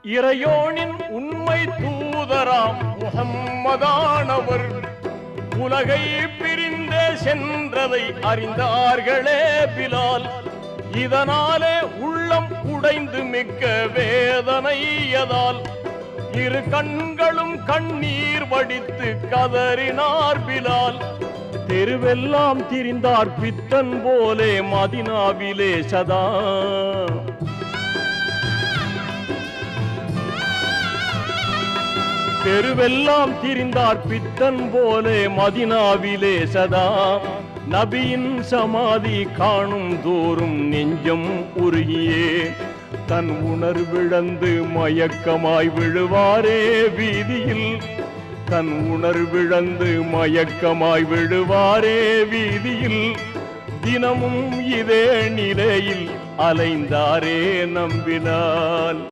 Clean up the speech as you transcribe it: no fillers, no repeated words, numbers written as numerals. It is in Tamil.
இறையோனின் உண்மை தூதராம் முஹம்மதானவர் உலகை பிரிந்தே சென்றதை அறிந்தார்களே பிலால். இதனாலே உள்ளம் உடைந்து மிக்க வேதனையதால் இரு கண்களும் கண்ணீர் வடித்து கதறினார் பிலால். தெருவெல்லாம் திரிந்தார் பித்தன் போலே மதினாவிலே சதா. தெருவெல்லாம் திரிந்தார் பித்தன் போலே மதினாவிலே சதா. நபியின் சமாதி காணும் தோறும் நெஞ்சம் உருகியே தன் உணர்விழந்து மயக்கமாய் விழுவாரே வீதியில். தன் உணர்விழந்து மயக்கமாய் விழுவாரே வீதியில். தினமும் இதே நிலையில் அலைந்தாரே நம்பினால்.